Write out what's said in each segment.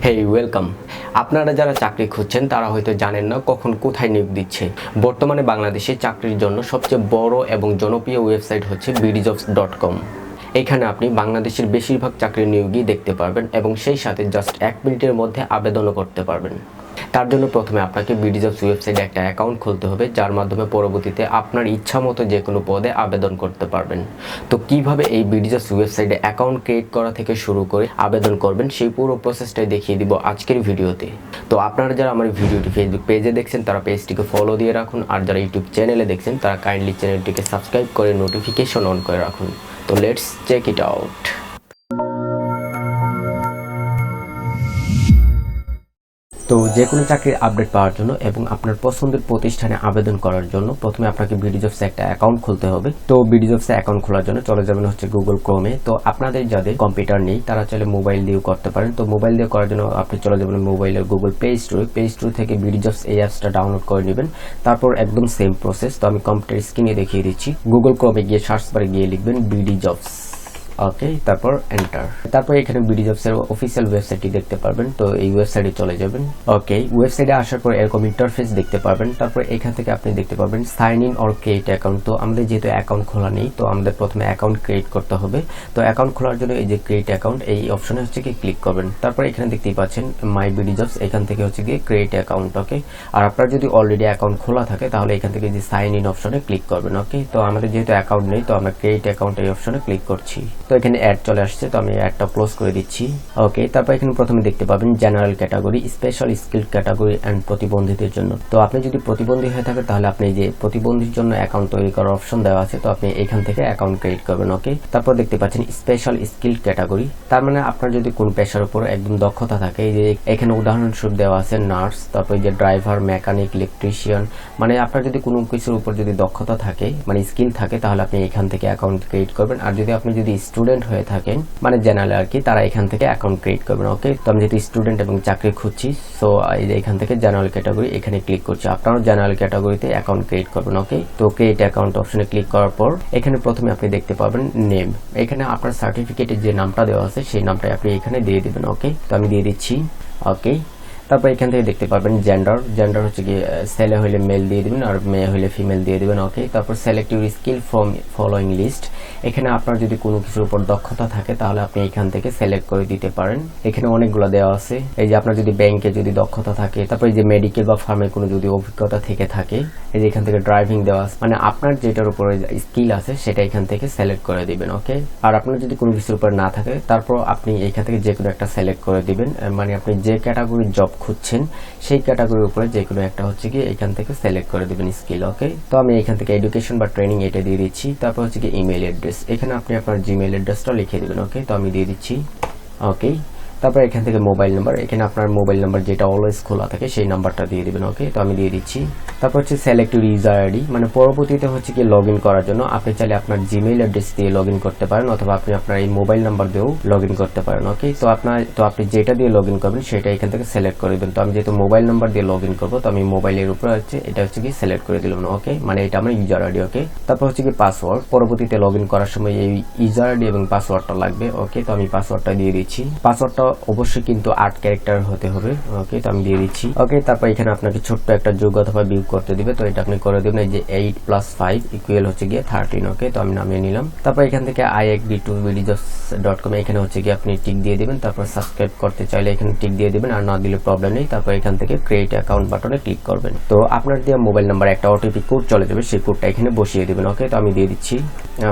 হেই welcome. আপনারা যারা চাকরি খুঁজছেন তারা হয়তো জানেন না কখন কোথায় নিয়োগ দিচ্ছে। বর্তমানে বাংলাদেশে চাকরির জন্য সবচেয়ে বড় এবং জনপ্রিয় ওয়েবসাইট হচ্ছে bdjobs.com। এখানে আপনি বাংলাদেশের বেশিরভাগ চাকরির নিয়োগই দেখতে পারবেন এবং সেই সাথে জাস্ট 1 মিনিটের মধ্যে আবেদনও করতে পারবেন। তার জন্য প্রথমে আপনাকে bdjobs ওয়েবসাইটে একটা অ্যাকাউন্ট খুলতে হবে, যার মাধ্যমে পরবর্তীতে আপনার ইচ্ছা মতো যে কোনো পদে আবেদন করতে পারবেন। তো কিভাবে এই bdjobs ওয়েবসাইটে অ্যাকাউন্ট ক্রিয়েট করা থেকে শুরু করে আবেদন করবেন সেই পুরো প্রসেসটাই দেখিয়ে দিব আজকের ভিডিওতে। তো আপনারা যারা আমার ভিডিওটি ফেসবুক পেজে দেখছেন তারা পেজটিকে ফলো দিয়ে রাখুন, আর যারা ইউটিউব চ্যানেলে দেখছেন তারা কাইন্ডলি চ্যানেলটিকে সাবস্ক্রাইব করে নোটিফিকেশন অন করে রাখুন। তো লেটস চেক ইট আউট। তো যে কোনো চাকরির আপডেট পাওয়ার জন্য এবং আপনার পছন্দের প্রতিষ্ঠানে আবেদন করার জন্য প্রথমে আপনাকে bdjobs একটা অ্যাকাউন্ট খুলতে হবে। তো bdjobs অ্যাকাউন্ট খোলার জন্য চলে যাবেন হচ্ছে গুগল ক্রোমে। তো আপনাদের যাদের কম্পিউটার নেই তারা চাইলে মোবাইল দিয়েও করতে পারেন। তো মোবাইল দিয়ে করার জন্য আপনি চলে যাবেন মোবাইলের গুগল প্লে স্টোর থেকে bdjobs এই অ্যাপসটা ডাউনলোড করে নেবেন। তারপর একদম সেম প্রসেস। তো আমি কম্পিউটার স্ক্রিনে দেখিয়ে দিচ্ছি। গুগল ক্রোমে গিয়ে সার্চ বারে গিয়ে লিখবেন bdjobs। ওকে, তারপর এন্টার। তারপর এখানে bdjobs এর অফিসিয়াল ওয়েবসাইটটি দেখতে পারবেন। তো এই ওয়েবসাইটে চলে যাবেন। ওকে, ওয়েবসাইটে আসার পর এরকম ইন্টারফেস দেখতে পারবেন। তারপর এখান থেকে আপনি দেখতে পাবেন sign in or create account. তো আমাদের যেহেতু অ্যাকাউন্ট খোলা নেই তো আমাদের প্রথমে অ্যাকাউন্ট ক্রিয়েট করতে হবে। তো অ্যাকাউন্ট খোলার জন্য এই যে ক্রিয়েট অ্যাকাউন্ট এই অপশনে হচ্ছে কি ক্লিক করবেন। তারপর এখানে দেখতেই পাচ্ছেন মাই bdjobs, এখান থেকে হচ্ছে গিয়ে ক্রিয়েট অ্যাকাউন্ট। ওকে, আর আপনার যদি অলরেডি অ্যাকাউন্ট খোলা থাকে তাহলে এখান থেকে যে সাইন ইন অপশনে ক্লিক করবেন। ওকে, তো আমাদের যেহেতু অ্যাকাউন্ট নেই তো আমরা ক্রিয়েট অ্যাকাউন্ট এই অপশনে ক্লিক করছি। তো এখানে অ্যাড চলে আসছে, তো আমি অ্যাডটা ক্লোজ করে দিচ্ছি। ওকে, তারপর এখানে প্রথমে দেখতে পাবেন general category, special skill category and প্রতিবন্ধীদের জন্য। তো আপনি যদি প্রতিবন্ধী হয়ে থাকেন তাহলে আপনি যে প্রতিবন্ধীর জন্য অ্যাকাউন্ট তৈরি করার অপশন দেওয়া আছে, তো আপনি এখান থেকে অ্যাকাউন্ট ক্রিয়েট করবেন। ওকে, তারপর দেখতে পাচ্ছেন স্পেশাল স্কিল ক্যাটাগরি, তার মানে আপনার যদি কোন পেশার উপর একদম দক্ষতা থাকে, এই যে এখানে উদাহরণস্বরূপ দেওয়া আছে নার্স, তারপর যে ড্রাইভার, মেকানিক, ইলেকট্রিশিয়ান, মানে আপনার যদি কোনো কিছুর উপর যদি দক্ষতা থাকে মানে স্কিল থাকে তাহলে আপনি এখান থেকে অ্যাকাউন্ট ক্রিয়েট করবেন। আর যদি আপনি যদি স্টুডেন্ট হয়ে থাকেন মানে জেনারেল আর কি, তারা এখান থেকে অ্যাকাউন্ট ক্রিয়েট করবেন। ওকে, তো আমি যেহেতু স্টুডেন্ট এবং চাকরি খুঁজছি সো এই যে এখান থেকে জেনারেল ক্যাটাগরি এখানে ক্লিক করছি। আপনারাও জেনারেল ক্যাটাগরিতে অ্যাকাউন্ট ক্রিয়েট করবেন। ওকে, তো ক্রিয়েট অ্যাকাউন্ট অপশনে ক্লিক করার পর এখানে প্রথমে আপনি দেখতে পাবেন নেম। এখানে আপনার সার্টিফিকেটের যে নামটা দেওয়া আছে সেই নামটাই আপনি এখানে দিয়ে দিবেন। ওকে, তো আমি দিয়ে দিচ্ছি। ওকে, তারপর এখান থেকে দেখতে পাবেন জেন্ডার হচ্ছে কি ছেলে হইলে মেল দিয়ে দিবেন আর মেয়ে হইলে ফিমেল দিয়ে দিবেন। ওকে, তারপর select your skill from following list. এখানে আপনার যদি কোনো কিছুর উপর দক্ষতা থাকে তাহলে আপনি এখান থেকে সিলেক্ট করে দিতে পারেন। এখানে অনেকগুলো দেওয়া আছে। এই যে আপনার যদি ব্যাংকে যদি দক্ষতা থাকে, তারপর এই যে মেডিকেল বা ফার্মে কোনো যদি অভিজ্ঞতা থেকে থাকে, এই যে এখান থেকে ড্রাইভিং দেওয়া আছে, মানে আপনার যেটার উপরে স্কিল আছে সেটা এখান থেকে সিলেক্ট করে দিবেন। ওকে, আর আপনার যদি কোনো কিছুর উপর না থাকে তারপর আপনি এখান থেকে যে কোনো একটা সিলেক্ট করে দিবেন, মানে আপনি যে ক্যাটাগরির জব খুঁজছেন সেই ক্যাটাগরির উপরে যে কোনো একটা হচ্ছে কি এখান থেকে সিলেক্ট করে দিবেন স্কিল। ওকে, তো আমি এখান থেকে এডুকেশন বা ট্রেনিং এটা দিয়ে দিচ্ছি। তারপর হচ্ছে কি ইমেল অ্যাড্রেস, এখানে আপনি আপনার জিমেইল অ্যাড্রেসটা লিখে দিবেন। ওকে, তো আমি দিয়ে দিচ্ছি। ওকে, তারপর এখান থেকে মোবাইল নাম্বার, এখানে আপনার মোবাইল নাম্বার যেটা অলওয়েজ খোলা থাকে সেই নাম্বারটা দিয়ে দিবেন। ওকে, তো আমি দিয়ে দিচ্ছি। তারপর হচ্ছে সিলেক্ট ইউজার আইডি, মানে পরবর্তীতে হচ্ছে কি লগ ইন করার জন্য আপনি চাইলে আপনার জিমেইল অ্যাড্রেস দিয়ে লগ ইন করতে পারেন অথবা আপনি আপনার এই মোবাইল নাম্বার দিয়েও লগ ইন করতে পারেন। ওকে, তো আপনি যেটা দিয়ে লগ ইন করবেন সেটা এখান থেকে সিলেক্ট করে দিবেন। তো আমি যেহেতু মোবাইল নাম্বার দিয়ে লগ ইন করবো তো আমি মোবাইলের উপরে হচ্ছে এটা হচ্ছে কি সিলেক্ট করে দিলাম। ওকে, মানে এটা আমার ইউজার আইডি। ওকে, তারপর হচ্ছে কি পাসওয়ার্ড, পরবর্তীতে লগ ইন করার সময় এই ইউজার আইডি এবং পাসওয়ার্ডটা লাগবে। ওকে, তো আমি পাসওয়ার্ডটা দিয়ে দিচ্ছি। পাসওয়ার্ডটা অবশ্যই কিন্তু 8 ক্যারেক্টার হতে হবে। ওকে, তো আমি দিয়ে দিচ্ছি। ওকে, তারপর এখানে আপনাকে ছোট্ট একটা যোগ অথবা বিয়োগ করতে দিবে, তো এটা আপনি করে দেবেন। এই যে 8 + 5 ইকুয়াল হচ্ছে গিয়ে 13। ওকে, তো আমি নামিয়ে নিলাম। তারপর এখান থেকে I agree to bdjobs.com এখানে হচ্ছে গিয়ে আপনি টিক দিয়ে দিবেন। তারপর সাবস্ক্রাইব করতে চাইলে এখানে টিক দিয়ে দিবেন, আর না দিলে প্রবলেম নেই। তারপর এখান থেকে ক্রিয়েট অ্যাকাউন্ট বাটনে ক্লিক করবেন। তো আপনার দেওয়া মোবাইল নাম্বার একটা ওটিপি কোড চলে যাবে, সেই কোডটা এখানে বসিয়ে দিবেন। ওকে, তো আমি দিয়ে দিচ্ছি।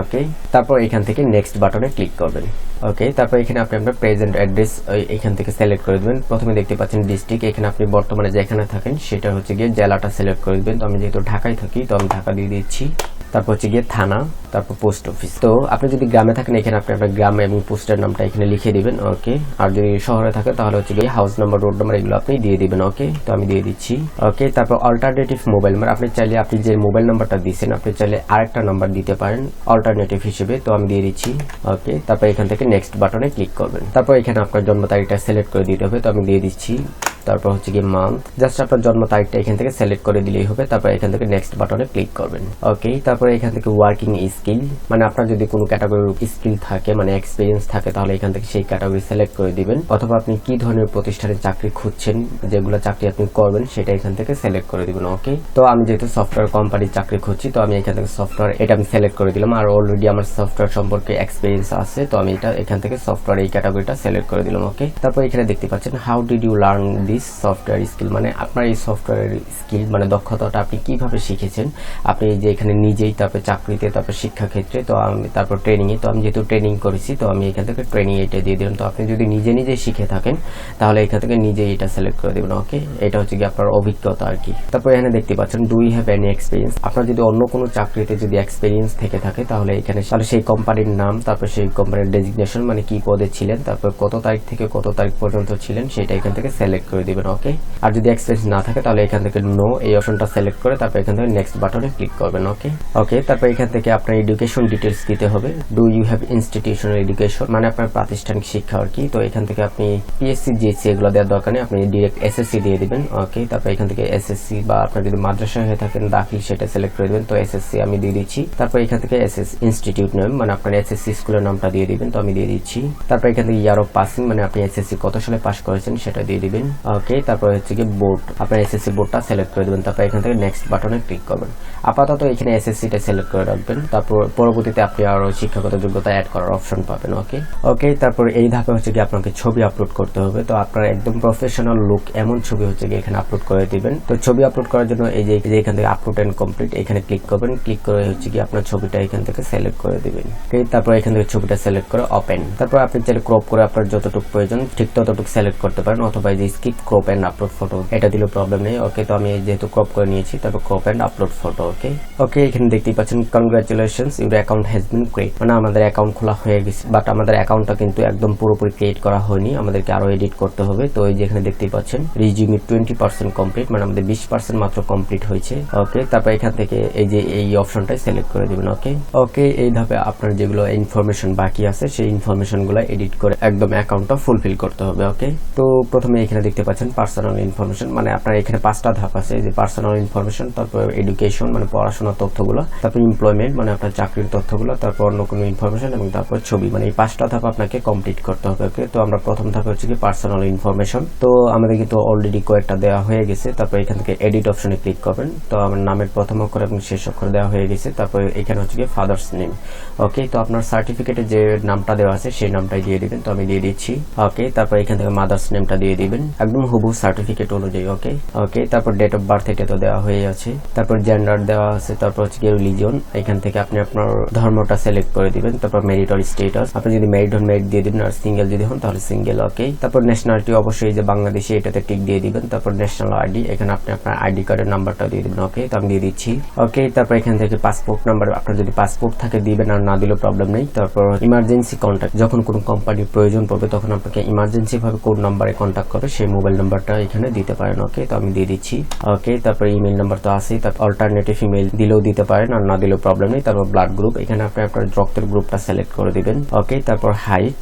ওকে, তারপর এখান থেকে নেক্সট বাটনে ক্লিক করবেন। ওকে, তারপর এখানে আপনি আপনার প্রেজেন্ট অ্যাড্রেস এখান থেকে সিলেক্ট করে দেবেন। প্রথমে দেখতে পাচ্ছেন ডিস্ট্রিক্ট, এখানে আপনি বর্তমানে যেখানে থাকেন সেটা হচ্ছে গিয়ে জেলাটা সিলেক্ট করে দেবেন। তো আমি যেহেতু ঢাকায় থাকি তো আমি ঢাকা দিয়ে দিচ্ছি। তারপর হচ্ছে গিয়ে থানা, তারপর পোস্ট অফিস। তো আপনি যদি গ্রামে থাকেন এখানে আপনি আপনার গ্রাম এবং পোস্টের নামটা এখানে লিখে দিবেন। ওকে, আর যদি শহরে থাকে তাহলে হচ্ছে গিয়ে হাউস নাম্বার, রোড নাম্বার এগুলো আপনি দিয়ে দিবেন। ওকে, তো আমি দিয়ে দিচ্ছি। ওকে, তারপর অল্টারনেটিভ মোবাইল নাম্বার, আপনি চাইলে আপনি যে মোবাইল নাম্বারটা দিয়েছেন আপনি চাইলে আরেকটা নাম্বার দিতে পারেন অল্টারনেটিভ হিসেবে, তো আমি দিয়ে দিচ্ছি। ওকে, তারপর এখান থেকে নেক্সট বাটনে ক্লিক করবেন। তারপর এখানে আপনার জন্ম তারিখটা সিলেক্ট করে দিতে হবে, তো আমি দিয়ে দিচ্ছি। তারপর হচ্ছে গিয়ে মান্থ, জাস্ট আপনার জন্ম তারিখটা এখান থেকে সিলেক্ট করে দিলেই হবে। তারপর এখান থেকে নেক্সট বাটনে ক্লিক করবেন। ওকে, তারপরে এখান থেকে ওয়ার্কিং স্কিল, মানে আপনার যদি কোনো ক্যাটাগরির স্কিল থাকে, মানে এক্সপিরিয়েন্স থাকে, তাহলে এখান থেকে সেই ক্যাটাগরি সিলেক্ট করে দিবেন। অথবা আপনি কি ধরনের প্রতিষ্ঠানে চাকরি খুঁজছেন, যেগুলো চাকরি আপনি করবেন সেটা এখান থেকে সিলেক্ট করে দিবেন। ওকে, তো আমি যেহেতু সফটওয়্যার কোম্পানির চাকরি খুঁজছি, তো আমি এখান থেকে সফটওয়্যার এটা আমি সিলেক্ট করে দিলাম। আর অলরেডি আমার সফটওয়্যার সম্পর্কে এক্সপিরিয়েন্স আছে, তো আমি এটা এখান থেকে সফটওয়্যার এই ক্যাটাগরিটা সিলেক্ট করে দিলাম। ওকে, তারপর এখানে দেখতে পাচ্ছেন how did you learn this software skill, মানে আপনার এই সফটওয়্যার স্কিল মানে দক্ষতাটা আপনি কিভাবে শিখেছেন। আপনি যে এখানে নিজেই, তারপর চাকরিতে, তারপর শিক্ষাক্ষেত্রে, তো আমি তারপর ট্রেনিংয়ে, তো আমি যেহেতু ট্রেনিং করেছি তো আমি এখান থেকে ট্রেনিং এটা দিয়ে দিলাম। তো আপনি যদি নিজে নিজে শিখে থাকেন তাহলে এখান থেকে নিজেই এটা সিলেক্ট করে দেবেন। ওকে, এটা হচ্ছে কি আপনার অভিজ্ঞতা আর কি। তারপর এখানে দেখতে পাচ্ছেন do you have any experience, আপনার যদি অন্য কোনো চাকরিতে যদি এক্সপিরিয়েন্স থেকে থাকে তাহলে এখানে তাহলে সেই কোম্পানির নাম, তারপর সেই কোম্পানির ডেজিগনেশন, মানে কি পদে ছিলেন, তারপর কত তারিখ থেকে কত তারিখ পর্যন্ত ছিলেন সেটা এখান থেকে সিলেক্ট করে দিবেন। ওকে, আর যদি এক্সপিরিয়েন্স না থাকে তাহলে এখান থেকে নো এই অপশনটা সিলেক্ট করে তারপর এখান থেকে নেক্সট বাটনে ক্লিক করবেন। ওকে ওকে, তারপর এখান থেকে আপনার এডুকেশন ডিটেলস দিতে হবে। Do you have institutional education, মানে আপনার প্রাতিষ্ঠানিক শিক্ষা আর কি। তো এখান থেকে আপনি পিএসসি, জিএসসি এগুলো দেওয়ার দরকার নেই, আপনি ডিরেক্ট এসএসসি দিয়ে দিবেন। ওকে, তারপর এখান থেকে এসএসসি বা আপনার যদি মাদ্রাসা হয়ে থাকেন দাখিল সেটা সিলেক্ট করে দেবেন। তো এসএসসি আমি দিয়ে দিচ্ছি। তারপর এখান থেকে এসএস ইনস্টিটিউট নেম, মানে আপনার এসএসসি স্কুলের নামটা দিয়ে দিবেন। তো আমি দিয়ে দিচ্ছি। তারপর এখান থেকে ইয়ার অফ পাসিং, মানে আপনি এসএসসি কত সালে পাস করেছেন সেটা দিয়ে দিবেন। ওকে, তারপর হচ্ছে কি বোর্ড, আপনার এসএসসি বোর্ডটা সিলেক্ট করে দেবেন। তারপর এখান থেকে নেক্সট বাটনে ক্লিক করবেন। আপাতত এখানে এসএসসিটা সিলেক্ট করে রাখবেন, তারপর পরবর্তীতে আপনি আরো শিক্ষাগত যোগ্যতা অ্যাড করার অপশন পাবেন। ওকে ওকে, তারপর এই ধাপে হচ্ছে কি আপনাকে ছবি আপলোড করতে হবে। তো আপনার একদম প্রফেশনাল লুক এমন ছবি হচ্ছে কি এখানে আপলোড করে দিবেন। তো ছবি আপলোড করার জন্য এই যে এখান থেকে আপলোড এন্ড কমপ্লিট এখানে ক্লিক করবেন। ক্লিক করে হচ্ছে কি আপনার ছবিটা এখান থেকে সিলেক্ট করে দিবেন। ওকে, তারপর এখান থেকে ছবিটা সিলেক্ট করে ওপেন। তারপর আপনি চাইলে ক্রপ করে আপনার যতটুকু প্রয়োজন ঠিক ততটুকু সিলেক্ট করতে পারেন, অথবা এই যে skip crop and upload photo এটা দিলে প্রবলেম নেই। ওকে, তো আমি যেহেতু ক্রপ করে নিয়েছি তারপর ক্রপ এন্ড আপলোড ফটো। ওকে ওকে, এখানে দেখতেই পাচ্ছেন congratulations your account has been create, মানে আমাদের অ্যাকাউন্ট খোলা হয়ে গেছে, বাট আমাদের অ্যাকাউন্টটা কিন্তু একদম পুরোপুরি ক্রিয়েট করা হয়নি, আমাদেরকে আরো এডিট করতে হবে। তো এই যে এখানে দেখতেই পাচ্ছেন রিজিউমি 20% কমপ্লিট, মানে আমাদের 20% মাত্র কমপ্লিট হয়েছে। ওকে, তারপর এখান থেকে এই যে এই অপশনটাই সিলেক্ট করে দিবেন। ওকে ওকে, এই ধাপে আপনার যেগুলো ইনফরমেশন বাকি আছে সেই ইনফরমেশন গুলো এডিট করে একদম অ্যাকাউন্টটা ফুলফিল করতে হবে। ওকে, তো প্রথমে এখানে দেখতে পাচ্ছেন পার্সোনাল ইনফরমেশন, মানে আপনার এখানে 5টা ধাপ আছে, যে পার্সোনাল ইনফরমেশন, তারপর এডুকেশন মানে পড়াশোনার তথ্যগুলো, তারপর এমপ্লয়মেন্ট মানে আপনার চাকরির তথ্যগুলো, তারপর অন্য কোনো ইনফরমেশন, এবং তারপর ছবি, মানে এই 5টা ধাপ আপনাকে কমপ্লিট করতে হবে। ওকে, তো আমরা প্রথম ধাপে হচ্ছে কি পার্সোনাল ইনফরমেশন, তো আমাদের কিন্তু অলরেডি কয়েকটা দেওয়া হয়ে গেছে। তারপর এখান থেকে এডিট অপশনে ক্লিক করবেন। তো আমার নামের প্রথম অক্ষর এবং শেষ অক্ষর দেওয়া হয়ে গেছে। তারপর এখানে হচ্ছে কি ফাদার্স নেম। ওকে, তো আপনার সার্টিফিকেটে যে নামটা দেওয়া আছে সেই নামটাই দিয়ে দিবেন। তো আমি দিয়ে দিচ্ছি। ওকে, তারপর এখান থেকে মাদার্স নেমটা দিয়ে দিবেন একদম হুবহু সার্টিফিকেট অনুযায়ী। ওকে ওকে, তারপর ডেট অফ বার্থ এটা তো দেওয়া হয়ে আছে, তারপর জেন্ডার দেওয়া আছে, তারপর হচ্ছে কি রিলিজিয়ন, এখান থেকে আপনি আপনার ধর্মটা সিলেক্ট করে দিবেন। তারপর ম্যারিটাল স্ট্যাটাস, আপনি যদি ম্যারিড হন ম্যারিড দিয়ে দিবেন, আর সিঙ্গেল যদি হন তাহলে সিঙ্গেল। ওকে, তারপর ন্যাশনালিটি অবশ্যই যে বাংলাদেশি এটাতে টিক দিয়ে দিবেন। তারপর ন্যাশনাল আইডি, এখানে আপনি আপনার আইডি কার্ডের নাম্বারটা দিয়ে দিবেন। ওকে, তো আমি দিয়ে দিচ্ছি। ওকে, তারপর এখান থেকে পাসপোর্ট নাম্বার, আপনার যদি পাসপোর্ট থাকে দিবেন, আর না দিলেও প্রবলেম নেই। তারপর ইমার্জেন্সি কন্ট্যাক্ট, যখন কোনো কোম্পানির প্রয়োজন পড়বে তখন আপনাকে ইমার্জেন্সি ভাবে কোন নাম্বারে কন্ট্যাক্ট করবে সেই মোবাইল নাম্বারটা এখানে দিতে পারেন। ওকে, তো আমি দিয়ে দিচ্ছি। ওকে, তারপর ইমেল নাম্বার তো আছেই, তারপর অল্টারনেটিভ ইমেল দিলেও দিতে পারেন, আর না দিলেও প্রবলেম নেই। তারপর ব্লাড গ্রুপ, এখানে আপনি আপনার রক্তের গ্রুপটা সিলেক্ট করে দিবেন। ওকে, তারপর হাইট,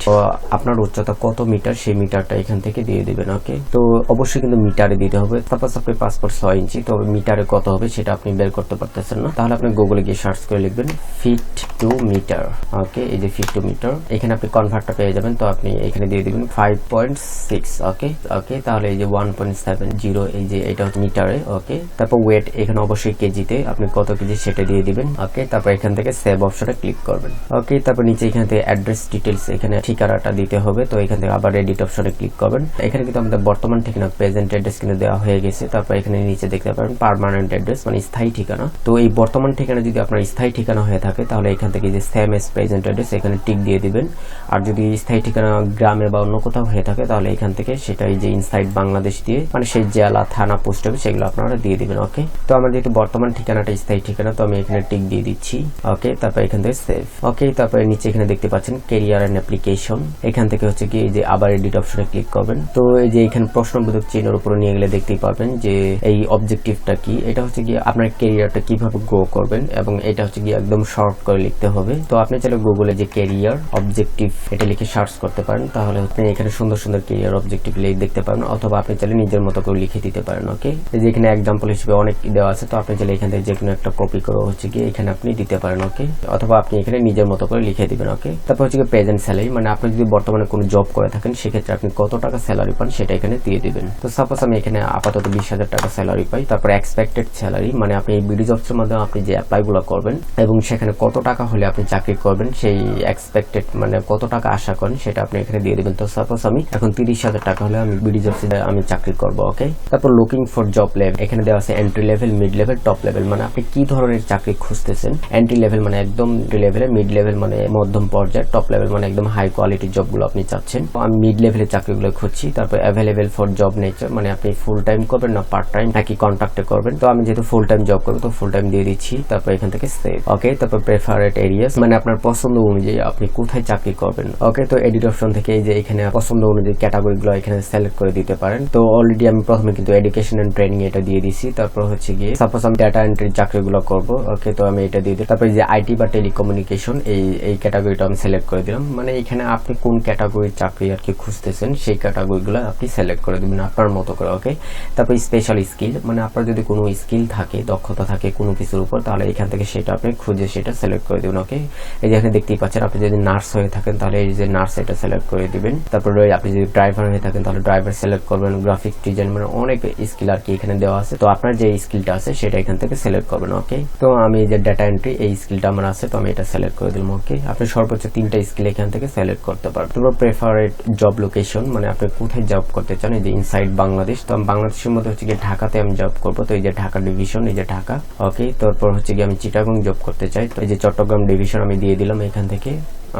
আপনার উচ্চতা কত মিটার সেই মিটারটা এখান থেকে দিয়ে দিবেন। ওকে, তো অবশ্যই কিন্তু মিটারে দিতে হবে। তারপর আপনি পাসপোর্ট 6 ইঞ্চি, তো মিটারে কত হবে সেটা আপনি বের করতে পারতেছেন না, তাহলে আপনি গুগলে গিয়ে সার্চ করে লিখবেন ফিট টু মিটার। ওকে, এই যে ফিট টু মিটার, এখানে আপনি কনভার্টটা পেয়ে যাবেন। তো আপনি এখানে দিয়ে দিবেন 5.6। ওকে ওকে, তাহলে এই যে 1.70 এই যে এটা হচ্ছে মিটারে। ওকে, তারপর ওয়েট, এখানে অবশ্যই কেজিতে, আপনি কত কেজি সেটা দিয়ে দিবেন। ওকে, তারপর এখান থেকে সেভ অপশনে ক্লিক করবেন। ওকে, তারপর নিচে এখান থেকে অ্যাড্রেস ডিটেলস, এখানে ঠিকানাটা দিতে হবে। তো এখান থেকে আবার এডিট অপশনে ক্লিক করবেন। এখানে কিন্তু আমাদের বর্তমান ঠিকানা প্রেজেন্ট অ্যাড্রেস কিন্তু দেওয়া হয়ে গেছে। তারপর এখানে নিচে দেখতে পারেন পার্মানেন্ট অ্যাড্রেস, মানে স্থায়ী ঠিকানা। তো এই বর্তমান ঠিকানা যদি আপনার স্থায়ী ঠিকানা হয়ে থাকে তাহলে এখান থেকে যে সেম এস প্রেজেন্ট অ্যাড্রেস এখানে টিক দিয়ে দিবেন। আর যদি স্থায়ী ঠিকানা গ্রামে বা অন্য কোথাও হয়ে থাকে তাহলে এখান থেকে সেটাই যে ইনসাইড বাংলাদেশ দিয়ে, মানে সেই জেলা, থানা, পোস্ট অফিস সেগুলো আপনারা দিয়ে দিবেন। ওকে, তো আমার যেহেতু বর্তমান ঠিকানাটা স্থায়ী ঠিকানা তো আমি এখানে টিক দিয়ে দিচ্ছি। ওকে, তারপর এখান থেকে সেভ। ওকে, তারপরে নিচে এখানে দেখতে পাচ্ছেন ক্যারিয়ার এন্ড অ্যাপ্লিকেশন, এখান থেকে হচ্ছে কি যে আবার এডিট অপশনে ক্লিক করবেন। তো এই যে এখানে প্রশ্নবোধক চিহ্নের উপরে নিয়ে গেলে দেখতেই পারবেন যে এই অবজেক্টিভটা কি, এটা হচ্ছে কি আপনার ক্যারিয়ারটা কিভাবে গ্রো করবেন, এবং এটা হচ্ছে কি একদম শর্ট করে লিখতে হবে। তো আপনি চাইলে গুগলে যে ক্যারিয়ার অবজেক্টিভ এটা লিখে সার্চ করতে পারেন, তাহলে আপনি এখানে সুন্দর সুন্দর ক্যারিয়ার অবজেক্টিভ লিখে দেখতে পাবেন। অথবা আপনি চাইলে নিজের মতো করে লিখে দিতে পারেন। ওকে, যেখানে এক্সাম্পল হিসেবে অনেক দেওয়া আছে, তো আপনি চাইলে এখান থেকে যে কোনো একটা কপি করে হচ্ছে গিয়ে এখানে আপনি দিতে পারেন। ওকে, অথবা আপনি এখানে নিজের মতো করে লিখে দিবেন। ওকে, তারপর হচ্ছে গিয়ে প্রেজেন্ট স্যালারি, মানে আপনি যদি বর্তমানে কোনো জব করে থাকেন সেক্ষেত্রে আপনি কত টাকা স্যালারি পান সেটা এখানে দিয়ে দিবেন। তো সাপোজ আমি এখানে আপাতত 20,000 টাকা স্যালারি পাই। তারপর এক্সপেক্টেড স্যালারি, মানে আপনি এই BDjobs এর মাধ্যমে আপনি যে অ্যাপ্লাইগুলো করবেন এবং সেখানে কত টাকা হলে আপনি চাকরি করবেন সেই এক্সপেক্টেড মানে কত টাকা আশা করেন সেটা আপনি এখানে দিয়ে দিবেন। তো সাপোজ আমি এখন 30,000 টাকা হলে আমি BDjobs এ আমি চাকরি করব। ওকে, তারপর লুকিং ফর জব লেভেল, এখানে দেওয়া আছে entry level, mid level, top level, মানে আপনি কি ধরনের চাকরি খুঁজতেছেন। এন্ট্রি লেভেল মানে একদম এন্ট্রি লেভেলে, মিড লেভেল মানে মধ্যম পর্যায়ে, টপ লেভেল মানে একদম হাই কোয়ালিটির জবগুলো আপনি চাচ্ছেন। আমি মিড লেভেলের চাকরিগুলো খুঁজছি। তারপর অ্যাভেলেবেল ফর জব নেচার, মানে আপনি ফুল টাইম করবেন না পার্ট টাইম নাকি কন্ট্রাক্টে করবেন। তো আমি যেহেতু ফুল টাইম জব করবো তো ফুল টাইম দিয়ে দিচ্ছি। তারপর এখান থেকে সেভ। ওকে, তারপর প্রেফারেড এরিয়াস, মানে আপনার পছন্দ অনুযায়ী আপনি কোথায় চাকরি করবেন। ওকে, তো এডিট অপশন থেকে এই যে এখানে পছন্দ অনুযায়ী ক্যাটাগরিগুলো এখানে সিলেক্ট করে দিতে পারেন। তো অলরেডি আমি প্রথমে কিন্তু এডুকেশন এন্ড ট্রেনিং এটা দিয়ে দিছি। তারপর হচ্ছে গিয়ে সাপোজ আমি ডাটা এন্ট্রি চাকরিগুলো করবো। ওকে, তো আমি এটা দিয়ে দিই। তারপর যে আইটি বা টেলিকমিউনিকেশন এই ক্যাটাগরিটা আমি সিলেক্ট করে দিলাম। মানে এখানে আপনি কোন ক্যাটাগরির চাকরি আর কি খুঁজতেছেন সেই ক্যাটাগরিগুলো আপনি সিলেক্ট করে দিবেন আপনার মতো করে। ওকে, তারপর স্পেশাল স্কিল, মানে আপনার যদি কোনো স্কিল থাকে, দক্ষতা থাকে কোনো কিছুর উপর, তাহলে এখান থেকে সেটা আপনি খুঁজে সেটা সিলেক্ট করে দিবেন। ওকে, এই যে এখানে দেখতেই পাচ্ছেন আপনি যদি নার্স হয়ে থাকেন তাহলে এই যে নার্স এটা সিলেক্ট করে দিবেন। তারপরে আপনি যদি ড্রাইভার হয়ে থাকেন তাহলে ড্রাইভার সিলেক্ট করবেন। গ্রাফিক্স ডিজাইন, মানে অনেক স্কিল আর কি এখানে দেওয়া আছে। তো আপনার যে স্কিলটা আছে সেটা এখান থেকে সিলেক্ট করবেন। ওকে, তো আমি এই যে ডাটা এন্ট্রি এই স্কিলটা আমার আছে, তো আমি এটা সিলেক্ট করে দিলাম। ওকে, আপনি সর্বোচ্চ 3টা স্কিল এখান থেকে সিলেক্ট করতে পারবেন। তারপর প্রেফারেড জব লোকেশন, মানে আপনি কোথায় জব করতে চান। এই যে ইনসাইড বাংলাদেশ, তো আমি বাংলাদেশের মধ্যে হচ্ছে গিয়ে ঢাকাতে আমি জব করবো। তো এই যে ঢাকা ডিভিশন, এই যে ঢাকা। ওকে, তারপর হচ্ছে গিয়ে আমি চিটাগং জব করতে চাই, তো এই যে চট্টগ্রাম ডিভিশন আমি দিয়ে দিলাম এখান থেকে।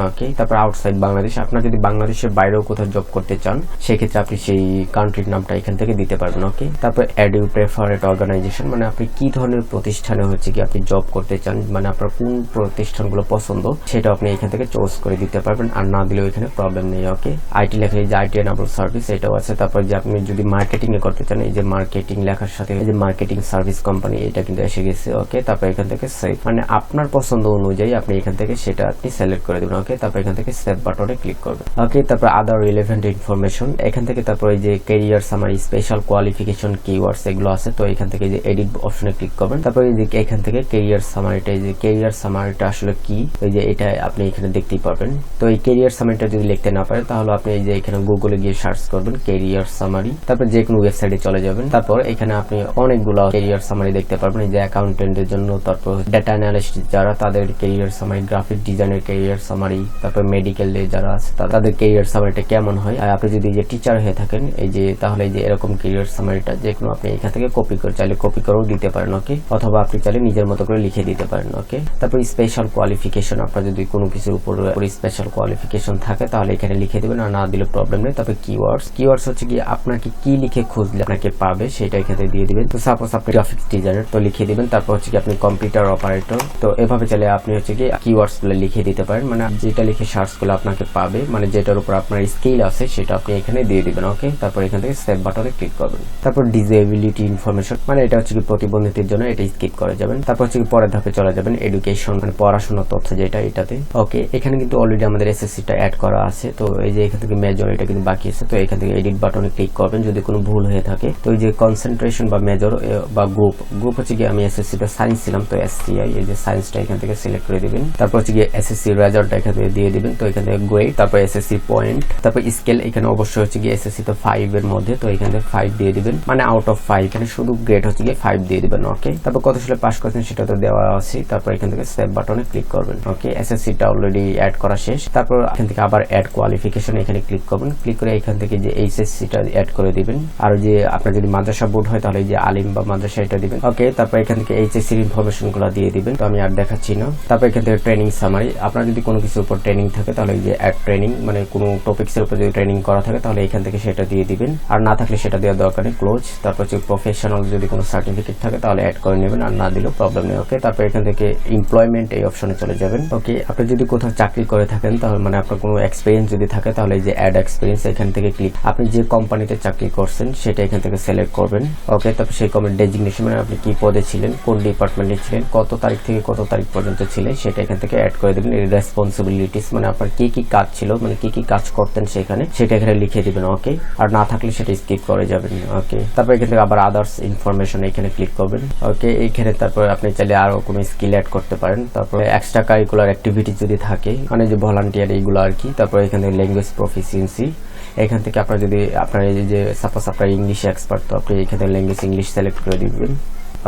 ওকে, তারপর আউটসাইড বাংলাদেশ, আপনার যদি বাংলাদেশের বাইরেও কোথাও জব করতে চান সেক্ষেত্রে আপনি সেই কান্ট্রির নামটা এখান থেকে দিতে পারবেন। ওকে, তারপর অ্যাড ইউ প্রেফারেড অর্গানাইজেশন, মানে আপনি কি ধরনের প্রতিষ্ঠানে হচ্ছে কি আপনি জব করতে চান, মানে আপনার কোন প্রতিষ্ঠানগুলো পছন্দ সেটা আপনি এখান থেকে চুজ করে দিতে পারবেন, আর না দিলেও এখানে প্রবলেম নেই। ওকে, আইটি লেখা এই যে আইটি এনাবল সার্ভিস এটাও আছে। তারপর যে আপনি যদি মার্কেটিং এ করতে চান এই যে মার্কেটিং লেখার সাথে এই যে মার্কেটিং সার্ভিস কোম্পানি এটা কিন্তু এসে গেছে। ওকে, তারপর এখান থেকে সেভ, মানে আপনার পছন্দ অনুযায়ী আপনি এখান থেকে সেটা আপনি সিলেক্ট করে দেবেন। ওকে, তারপর এখান থেকে সেভ বাটনে ক্লিক করবেন। ওকে, তারপর আদার রিলেভেন্ট ইনফরমেশন এখান থেকে, তারপর এই যে career summary, special qualification, keywords এগুলো আছে। তো এখান থেকে যে এডিট অপশনে ক্লিক করবেন। তারপর এই যে এখান থেকে ক্যারিয়ার সামারিটা, এই যে ক্যারিয়ার সামারিটা আসলে কি এই যে এটা আপনি এখানে দেখতেই পারবেন। তো এই ক্যারিয়ার সামারিটা যদি লিখতে না পারেন তাহলে আপনি এই যে এখানে গুগলে গিয়ে সার্চ করবেন ক্যারিয়ার সামারি, তারপর যে কোনো ওয়েবসাইটে চলে যাবেন। তারপর এখানে আপনি অনেকগুলো ক্যারিয়ার সামারি দেখতে পারবেন। এই যে অ্যাকাউন্টেন্টের জন্য, তারপর ডাটা অ্যানালিস্ট যারা তাদের ক্যারিয়ার সামারি, গ্রাফিক ডিজাইনের ক্যারিয়ার সামারি, তারপর মেডিকেল যারা আছে তাদের ক্যারিয়ার সামারিটা কেমন হয়। আর আপনি যদি যে টিচার হয়ে থাকেন এই যে তাহলে এই যে এরকম ক্যারিয়ার সামারিটা যে কোনো আপনি এখান থেকে কপি করে চাইলে কপি করেও দিতে পারেন। ওকে, অথবা আপনি চাইলে নিজের মতো করে লিখে দিতে পারেন। ওকে, তারপর স্পেশাল কোয়ালিফিকেশন, আপনার যদি কোনো কিছুর উপর স্পেশাল কোয়ালিফিকেশন থাকে তাহলে এখানে লিখে দিবেন, আর না দিলে প্রবলেম নেই। তারপর কিওয়ার্ডস হচ্ছে কি আপনাকে কি লিখে খুঁজলে আপনাকে পাবে সেটা এখানে দিয়ে দিবেন। তো সাপোজ আপনি গ্রাফিক্স ডিজাইনার তো লিখে দিবেন। তারপর হচ্ছে কি আপনি কম্পিউটার অপারেটর, তো এভাবে চাইলে আপনি হচ্ছে কি কিওয়ার্ডস গুলো লিখে দিতে পারেন, মানে যেটা লিখে সার্চ করলে আপনাকে পাবে, মানে যেটার উপর আপনার স্কিল আছে সেটা আপনি এখানে দিয়ে দিবেন। ওকে, তারপর এখান থেকে সেভ বাটনে ক্লিক করবেন। তারপর ডিসেবিলিটি ইনফরমেশন, মানে এটা হচ্ছে কি প্রতিবন্ধীদের জন্য, এটা স্কিপ করে যাবেন। তারপর হচ্ছে কি পরের ধাপে চলে যাবেন এডুকেশন, মানে পড়াশোনার তথ্য যেটা এটাতে। ওকে, এখানে কিন্তু অলরেডি আমাদের এসএসসিটা অ্যাড করা আছে। তো এই যে এখান থেকে মেজর এটা কিন্তু বাকি আছে, তো এখান থেকে এডিট বাটনে ক্লিক করবেন যদি কোনো ভুল হয়ে থাকে। তো এই যে কনসেন্ট্রেশন বা মেজর বা গ্রুপ হচ্ছে কি আমি এসএসসিটা সায়েন্স ছিলাম, তো এসসিআই এই যে সায়েন্সটা এখান থেকে সিলেক্ট করে দিবেন। তারপর হচ্ছে কি এসএসসি রেজাল্টটা এখান থেকে দিয়ে দিবেন। তো এখান থেকে গ্রেড, তারপর এসএসসি পয়েন্ট, তারপর স্কেল এখানে অবশ্যই হচ্ছে কি এসএসসি তো 5 এর মধ্যে, তো এখান থেকে 5 দিয়ে দিবেন, মানে আউট অফ 5 এখানে শুধু গ্রেড হচ্ছে কি 5 দিয়ে দিবেন। ওকে, তারপর কত সালে পাস করেছেন সেটা তো দেওয়া আছে। তারপর এখান থেকে সেভ বাটনে ক্লিক করবেন। ওকে, এসএসসিটা অলরেডি অ্যাড করা শেষ। তারপর এখান থেকে আবার অ্যাড কোয়ালিফিকেশন এখানে ক্লিক করবেন। ক্লিক করে এখান থেকে যে এইচএসসিটা অ্যাড করে দিবেন, আর যে আপনার যদি মাদ্রাসা বোর্ড হয় তাহলে এই যে আলিম বা মাদ্রাসা এটা দিবেন। ওকে, তারপর এখান থেকে এইচএসসির ইনফরমেশন গুলো দিয়ে দিবেন, তো আমি আর দেখাচ্ছি না। তারপর এখান থেকে ট্রেনিং সামারি, আপনার যদি কোনো কিছুর উপর ট্রেনিং থাকে তাহলে এই যে অ্যাড ট্রেনিং, মানে কোনো টপিক্সের উপর যদি ট্রেনিং করা থাকে তাহলে এখান থেকে সেটা দিয়ে দিবেন, আর না থাকলে সেটা দেওয়ার দরকার নেই, ক্লোজ। তারপর হচ্ছে প্রফেশনাল যদি কোনো সার্টিফিকেট থাকে তাহলে অ্যাড করে নেবেন, আর না দিলেও প্রবলেম নেই। ওকে, তারপর এখান থেকে এমপ্লয়মেন্ট এই অপশনে চলে যাবেন। ওকে, আপনি যদি কোথাও চাকরি করে থাকেন তাহলে মানে আপনার কোনো এক্সপিরিয়েন্স যদি থাকে তাহলে এই যে অ্যাড এক্সপিরিয়েন্স এখান থেকে ক্লিক, আপনি যে কোম্পানিতে চাকরি করছেন সেটা এখান থেকে সিলেক্ট করবেন। ওকে, তারপর সেই কোম্পানির ডেজিগনেশন, মানে আপনি কি পদে ছিলেন, কোন ডিপার্টমেন্টে ছিলেন, কত তারিখ থেকে কত তারিখ পর্যন্ত ছিলেন সেটা এখান থেকে অ্যাড করে দেবেন। রেসপন্সিবল রেসপন্সিবিলিটিস, মানে আপনার কি কি কাজ ছিল, মানে কি কি কাজ করতেন সেখানে, সেটা এখানে লিখে দিবেন। ওকে, আর না থাকলে সেটা স্কিপ করে যাবেন। ওকে, তারপর এখান থেকে আবার আদার্স ইনফরমেশন এখানে ক্লিক করবেন। ওকে, এইখানে তারপর আপনি চাইলে আরো কোনো স্কিল অ্যাড করতে পারেন। তারপর এক্সট্রা কারিকুলার অ্যাক্টিভিটি যদি থাকে, মানে যে ভলান্টিয়ার এইগুলো আর কি। তারপর এখান থেকে ল্যাঙ্গুয়েজ প্রফিসিয়েন্সি, এখান থেকে আপনার যদি আপনার এই যে সাপোজ আপনার ইংলিশে এক্সপার্ট, তো আপনি এখানে ল্যাঙ্গুয়েজ ইংলিশ সিলেক্ট করে দিবেন।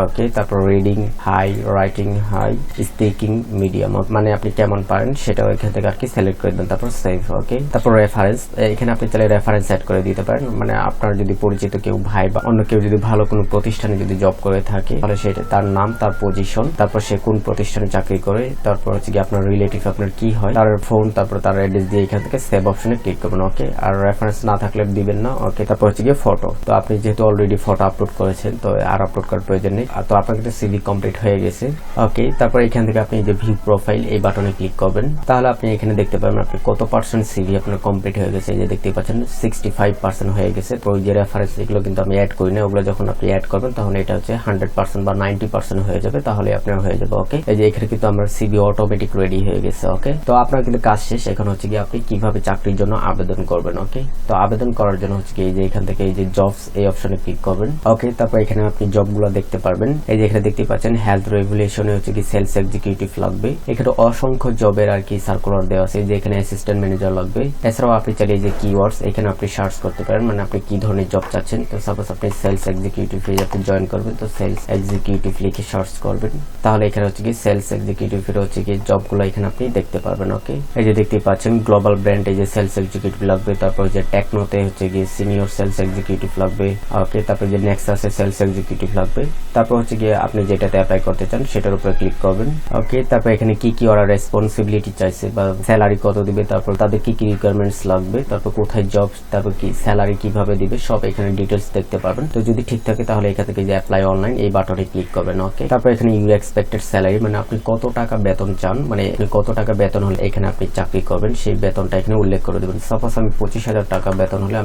ওকে, তারপর reading high, writing high, speaking medium, মানে আপনি কেমন পারেন সেটাও এখান থেকে আর কি সিলেক্ট করে দেন। তারপর সেভ। ওকে, তারপর রেফারেন্স, এখানে আপনি চাইলে রেফারেন্স অ্যাড করে দিতে পারেন, মানে আপনার যদি পরিচিত কেউ ভাই বা অন্য কেউ যদি ভালো কোনো প্রতিষ্ঠানে যদি জব করে থাকে, তাহলে সেটা তার নাম, তার পজিশন, তারপর সে কোন প্রতিষ্ঠানে চাকরি করে, তারপর হচ্ছে কি আপনার রিলেটিভ আপনার কি হয়, তার ফোন, তারপর তার অ্যাড্রেস দিয়ে এখান থেকে সেভ অপশনে ক্লিক করবেন। ওকে, আর রেফারেন্স না থাকলে দিবেন না। ওকে, তারপর হচ্ছে গিয়ে ফটো, তো আপনি যেহেতু অলরেডি ফটো আপলোড করেছেন, তো আর আপলোড করার প্রয়োজন নেই। তো আপনার কিন্তু সিভি কমপ্লিট হয়ে গেছে। ওকে, তারপর এখান থেকে আপনি যে ভিউ প্রোফাইল এই বাটনে ক্লিক করবেন, তাহলে আপনি এখানে দেখতে পাবেন আপনি কত পার্সেন্ট সিভি আপনার কমপ্লিট হয়ে গেছে। এই যে দেখতে পাচ্ছেন 65% হয়ে গেছে। তো ওই যে রেফারেন্স এগুলো কিন্তু আমি অ্যাড করি না, ওগুলো যখন আপনি অ্যাড করবেন তখন এটা হচ্ছে 100% বা 90% হয়ে যাবে, তাহলে আপনার হয়ে যাবে। ওকে, এই যে এখানে কিন্তু আমার সিভি অটোমেটিক রেডি হয়ে গেছে। ওকে, তো আপনার কিন্তু কাজ শেষ। এখন হচ্ছে কি আপনি কিভাবে চাকরির জন্য আবেদন করবেন। ওকে, তো আবেদন করার জন্য হচ্ছে কি এই যে এখান থেকে এই যে জবস এই অপশনে ক্লিক করবেন। ওকে, তারপর এখানে আপনি জবগুলো দেখতে পারবেন। এই যে এখানে দেখতে পাচ্ছেন হেলথ রেগুলেশনে হচ্ছে কি সেলস এক্সিকিউটিভ লাগবে। এখানে অসংখ্য জবের আর কি সার্কুলার দেওয়া আছে, যে এখানে অ্যাসিস্ট্যান্ট ম্যানেজার লাগবে। এছাড়াও আপনি চাইলে যে কিওয়ার্ডস এখানে আপনি সার্চ করতে পারেন, মানে আপনি কি ধরনের জব চাচ্ছেন। তো সাপোজ আপনি সেলস এক্সিকিউটিভ এ আপনি জয়েন করবেন, তো সেলস এক্সিকিউটিভ লিখে সার্চ করবেন, তাহলে এখানে হচ্ছে কি সেলস এক্সিকিউটিভ এর হচ্ছে কি জবগুলো এখানে আপনি দেখতে পারবেন। ওকে, এই যে দেখতে পাচ্ছেন গ্লোবাল ব্র্যান্ড এই যে সেলস এক্সিকিউটিভ লাগবে। তারপর যে টেকনোতে হচ্ছে কি সিনিয়র সেলস এক্সিকিউটিভ লাগবে। ওকে, তারপর যে নেক্সাসে সেলস এক্সিকিউটিভ লাগবে। তারপর হচ্ছে গিয়ে আপনি যেটাতে অ্যাপ্লাই করতে চান সেটার উপরে ক্লিক করবেন। ওকে, তারপর এখানে কি কি ওরা রেসপন্সিবিলিটি চাইছে বা স্যালারি কত দিবে, তারপর তাদের কি কি রিকোয়ারমেন্টস লাগবে, তারপর কোথায় জব, তারপর কি স্যালারি কিভাবে দিবে, সব এখানে ডিটেলস দেখতে পাবেন। তো যদি ঠিক থাকে তাহলে এখান থেকে যে অ্যাপ্লাই অনলাইন এই বাটনে ক্লিক করবেন। ওকে, তারপর এখানে ইউ এক্সপেক্টেড স্যালারি, মানে আপনি কত টাকা বেতন চান, মানে কত টাকা বেতন হলে এখানে আপনি চাকরি করবেন সেই বেতনটা এখানে উল্লেখ করে দেবেন। সাপোজ আমি 25,000 টাকা বেতন হলে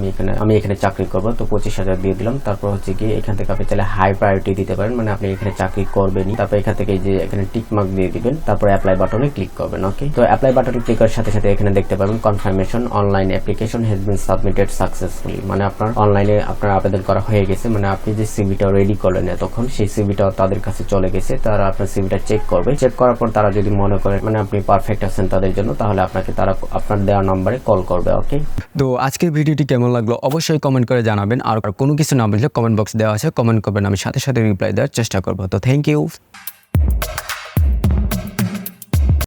আমি এখানে চাকরি করবো, তো 25,000 দিয়ে দিলাম। তারপর হচ্ছে কি এখান থেকে আপনি চাইলে হাই প্রায়োরিটি দিতে পারেন, মানে আপনি এখানে চাকরি করবেনই। তারপর এখান থেকে যে এখানে টিক মার্ক দিয়ে দিবেন, তারপর অ্যাপ্লাই বাটনে ক্লিক করবেন। ওকে, তো অ্যাপ্লাই বাটনে ক্লিক করার সাথে সাথে এখানে দেখতে পাবেন confirmation online application has been submitted successfully, মানে আপনার অনলাইনে আপনার আবেদন করা হয়ে গেছে, মানে আপনি যে সিভিটা রেডি করলেন এতক্ষণ সেই সিভিটা তাদের কাছে চলে গেছে। তারা আপনার সিভিটা চেক করবে, চেক করার পর তারা যদি মনে করে মানে আপনি পারফেক্ট আছেন তাদের জন্য, তাহলে আপনাকে তারা আপনার দেওয়া নম্বরে কল করবে। ওকে, তো আজকের ভিডিওটি কেমন লাগলো অবশ্যই কমেন্ট করে জানাবেন, আর কোনো কিছু না বুঝলে কমেন্ট বক্স দেওয়া আছে, কমেন্ট করবেন, আমি সাথে সাথে রিপ্লাই দেওয়ার চেষ্টা করবো। তো থ্যাংক ইউ।